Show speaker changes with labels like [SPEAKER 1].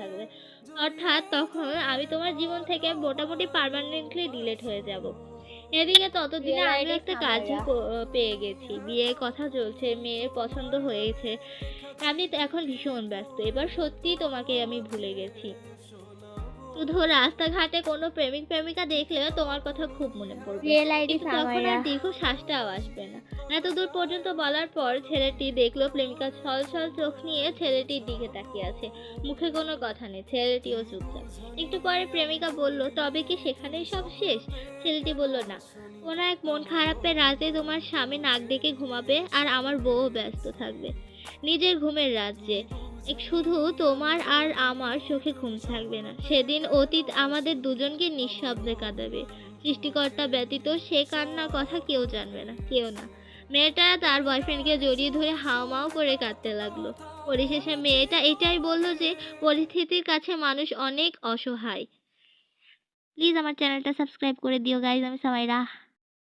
[SPEAKER 1] থাকবে। অর্থাৎ তখন আমি তোমার জীবন থেকে মোটামুটি পার্মানেন্টলি ডিলিট হয়ে যাব। এদিকে ততদিনে
[SPEAKER 2] রিয়েল
[SPEAKER 1] আমিও
[SPEAKER 2] আইডি
[SPEAKER 1] একটা কাজও
[SPEAKER 2] সামাইরা।
[SPEAKER 1] পেয়ে গেছি। বিয়ের কথা চলছে, মেয়ের পছন্দ হয়েছে। আমি তো এখন ভীষণ ব্যস্ত। এবার সত্যিই তোমাকে আমি ভুলে গেছি। শুধু রাস্তাঘাটে কোনো প্রেমিক-প্রেমিকা দেখলেও তোমার কথা খুব মনে পড়বে।
[SPEAKER 2] রিয়েল আইডি
[SPEAKER 1] কিন্তু তখন আর
[SPEAKER 2] সামাইরা।
[SPEAKER 1] দীর্ঘশ্বাসটাও আসবে না। এতদূর পর্যন্ত বলার পর ছেলেটি দেখলো প্রেমিকা ছলছল চোখ নিয়ে ছেলেটির দিকে তাকিয়ে আছে। মুখে কোনো কথা নেই। ছেলেটিও চুপচাপ। একটু পরে প্রেমিকা বলল, "তবে কি সেখানেই সব শেষ?" ছেলেটি বলল, "না। কোনো এক মন খারাপের রাতে তোমার স্বামী নাক ডেকে ঘুমাবে আর আমার বউও ব্যস্ত থাকবে। নিজের ঘুমের রাজ্যে। শুধু তোমার আর আমার চোখে ঘুম থাকবে না। সেদিন অতীত আমাদের দুজনকে নিঃশব্দে কাঁদাবে। সৃষ্টিকর্তা ব্যতীত সে কান্নার কথা কেউ জানবে না, কেউ না।" মেয়েটা তার বয়ফ্রেন্ডকে জড়িয়ে ধরে হাউমাউ করে কাঁদতে লাগলো। পরিশেষে মেয়েটা এটাই বলল যে পরিস্থিতির কাছে মানুষ অনেক অসহায়। প্লিজ আমার চ্যানেলটা সাবস্ক্রাইব করে দিও গাইজ। আমি সামাইরা।